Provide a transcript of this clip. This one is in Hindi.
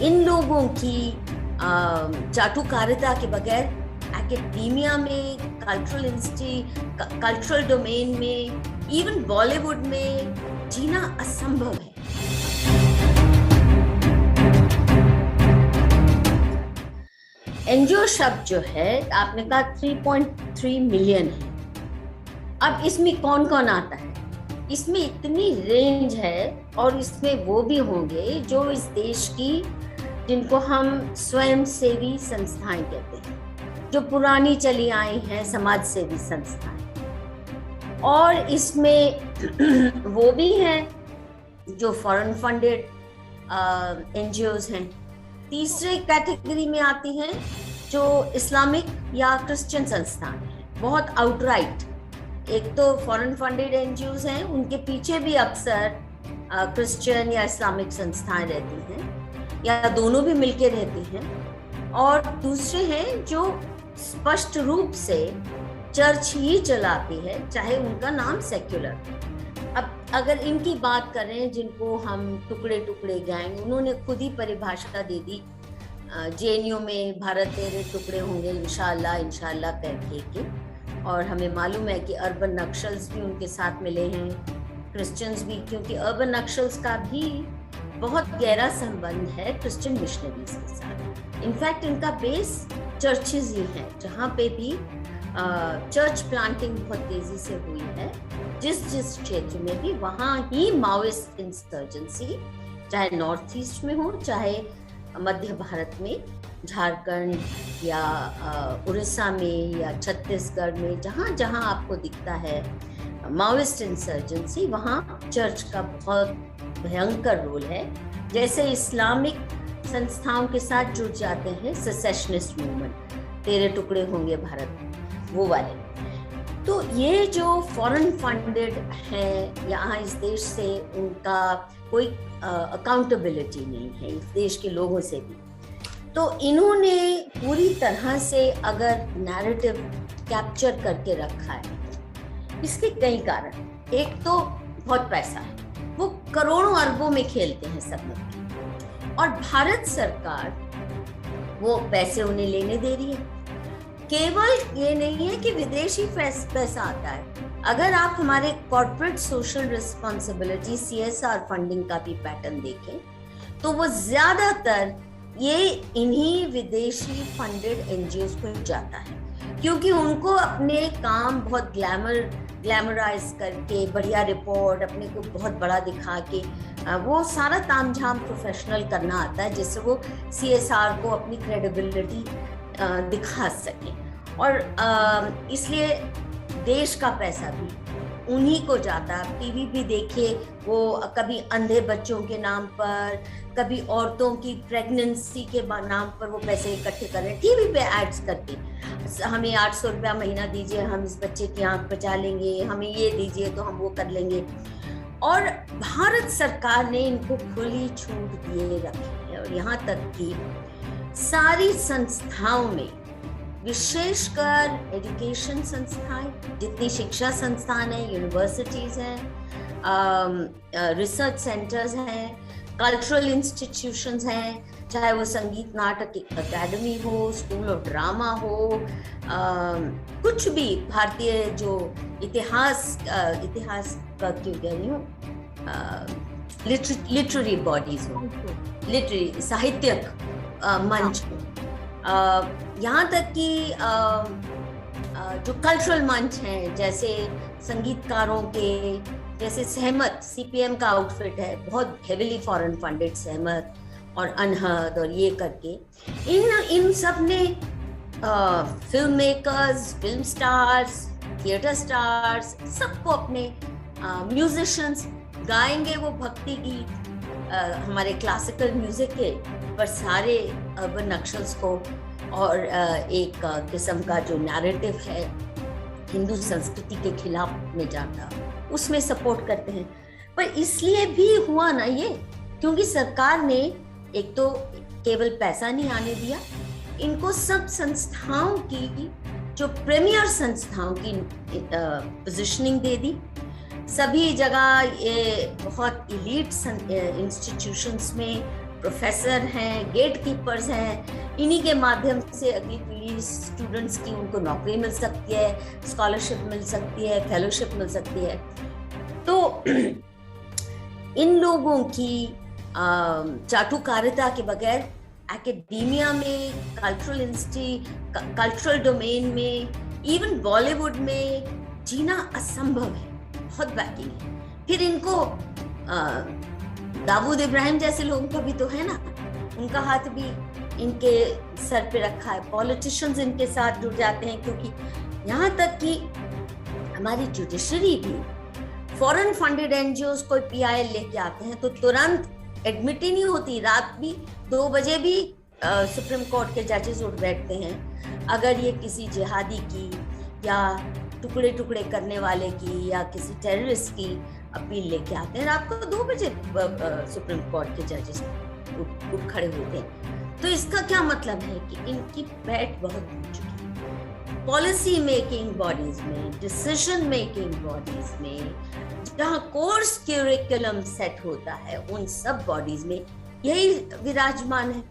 इन लोगों की चाटुकारिता के बगैर एकेडमिया में, कल्चरल डोमेन में, इवन बॉलीवुड में जीना असंभव है। एनजीओ शब्द जो है आपने कहा 3.3 मिलियन है। अब इसमें कौन कौन आता है? इसमें इतनी रेंज है, और इसमें वो भी होंगे जो इस देश की, जिनको हम स्वयं सेवी संस्थाएं कहते हैं, जो पुरानी चली आई हैं समाज सेवी संस्थाएं, और इसमें वो भी हैं जो फॉरेन फंडेड एनजीओज हैं। तीसरे कैटेगरी में आती हैं जो इस्लामिक या क्रिश्चियन संस्थान हैं, बहुत आउटराइट। एक तो फॉरेन फंडेड एनजीओज हैं, उनके पीछे भी अक्सर क्रिश्चियन या इस्लामिक संस्थाएं रहती हैं, या दोनों भी मिलके रहती हैं। और दूसरे हैं जो स्पष्ट रूप से चर्च ही चलाती है, चाहे उनका नाम सेक्युलर। अब अगर इनकी बात करें, जिनको हम टुकड़े टुकड़े गैंग, उन्होंने खुद ही परिभाषा दे दी जेएनयू में, भारत तेरे टुकड़े होंगे इंशाल्लाह इंशाल्लाह करके के। और हमें मालूम है कि अर्बन नक्सल्स भी उनके साथ मिले हैं, क्रिश्चियंस भी, क्योंकि अर्बन नक्सल्स का भी बहुत गहरा संबंध है क्रिश्चियन मिशनरीज के साथ। इनफैक्ट इनका बेस चर्चेज ही हैं, जहाँ पे भी चर्च प्लांटिंग बहुत तेजी से हुई है। जिस क्षेत्र में भी, वहाँ ही माओइस्ट इंसर्जेंसी, चाहे नॉर्थ ईस्ट में हो, चाहे मध्य भारत में, झारखंड या उड़ीसा में या छत्तीसगढ़ में, जहाँ जहाँ आपको दिखता है माओइस्ट इंसर्जेंसी, वहाँ चर्च का बहुत भयंकर रोल है। जैसे इस्लामिक संस्थाओं के साथ जुड़ जाते हैं सेसेशनिस्ट मूवमेंट, तेरे टुकड़े होंगे भारत, वो वाले। तो ये जो फॉरेन फंडेड हैं यहाँ इस देश से, उनका कोई अकाउंटेबिलिटी नहीं है इस देश के लोगों से भी। तो इन्होंने पूरी तरह से अगर नैरेटिव कैप्चर करके रखा है, इसके कई कारण। एक तो बहुत पैसा है, वो करोड़ों अरबों में खेलते हैं सब लोग, और भारत सरकार वो पैसे उन्हें लेने दे रही है। केवल ये नहीं है कि विदेशी पैसा आता है, अगर आप हमारे corporate social responsibility CSR funding का भी पैटर्न देखें, तो वो ज्यादातर ये इन्हीं विदेशी फंडेड एनजीओज को जाता है, क्योंकि उनको अपने काम बहुत ग्लैमराइज करके, बढ़िया रिपोर्ट, अपने को बहुत बड़ा दिखा के, वो सारा तामझाम प्रोफेशनल करना आता है, जिससे वो CSR को अपनी क्रेडिबिलिटी दिखा सके। और इसलिए देश का पैसा भी उन्हीं को जाता है। टीवी भी देखिए, वो कभी अंधे बच्चों के नाम पर, कभी औरतों की प्रेगनेंसी के नाम पर वो पैसे इकट्ठे कर रहे हैं, टीवी पे एड्स करके, हमें 800 रुपया महीना दीजिए, हम इस बच्चे की आंख बचा लेंगे, हमें ये दीजिए तो हम वो कर लेंगे। और भारत सरकार ने इनको खुली छूट दिए रखी है। और यहाँ तक कि सारी संस्थाओं में, विशेषकर एजुकेशन संस्थाएं, जितनी शिक्षा संस्थान है, यूनिवर्सिटीज हैं, रिसर्च सेंटर्स हैं, कल्चरल इंस्टीट्यूशंस हैं, चाहे वो संगीत नाटक अकेडमी हो, स्कूल ऑफ ड्रामा हो, कुछ भी भारतीय जो इतिहास का क्यों कह रही हूँ, लिटरेरी बॉडीज हो, लिटरेरी साहित्यक मंच हो, यहाँ तक कि जो कल्चरल मंच हैं, जैसे संगीतकारों के, जैसे सहमत, CPM का आउटफिट है, बहुत हेविली फॉरेन फंडेड, सहमत और अनहद और ये करके, इन सब ने film makers, film stars, theatre stars, सबको अपने म्यूजिशियंस गाएंगे वो भक्ति गीत, हमारे क्लासिकल म्यूजिक के, पर सारे अर्बन नक्सल्स को और एक किस्म का जो नैरेटिव है हिंदू संस्कृति के खिलाफ में जाता, उसमें सपोर्ट करते हैं। पर इसलिए भी हुआ ना ये, क्योंकि सरकार ने एक तो केवल पैसा नहीं आने दिया, इनको सब संस्थाओं की, जो प्रीमियर संस्थाओं की पोजीशनिंग दे दी। सभी जगह ये बहुत इलीट इंस्टीट्यूशंस में प्रोफेसर हैं, गेट कीपर्स हैं, इन्हीं के माध्यम से अगली पीढ़ी स्टूडेंट्स की उनको नौकरी मिल सकती है, स्कॉलरशिप मिल सकती है, फेलोशिप मिल सकती है। तो इन लोगों की चाटुकारिता के बगैर एकेडेमिया में, कल्चरल डोमेन में, इवन बॉलीवुड में जीना असंभव है, बहुत बैकिंग है। फिर इनको दाऊद इब्राहिम जैसे लोगों का भी तो है ना, उनका हाथ भी इनके सर पे रखा है। पॉलिटिशियंस इनके साथ जुड़ जाते हैं, क्योंकि यहाँ तक कि हमारी जुडिशरी भी फॉरेन फंडेड एनजीओ कोई पीआईएल लेके आते हैं तो तुरंत एडमिट ही नहीं होती। रात भी 2 बजे भी सुप्रीम कोर्ट के जजेस उठ बैठते हैं अगर ये किसी जिहादी की या टुकड़े टुकड़े करने वाले की या किसी टेररिस्ट की अपील लेके आते हैं। रात को 2 बजे सुप्रीम कोर्ट के जजेस उठ खड़े होते हैं। तो इसका क्या मतलब है कि इनकी बैठ बहुत हो चुकी है पॉलिसी मेकिंग बॉडीज में, डिसीजन मेकिंग बॉडीज में, जहाँ कोर्स क्यूरिकुलम सेट होता है, उन सब बॉडीज में यही विराजमान है।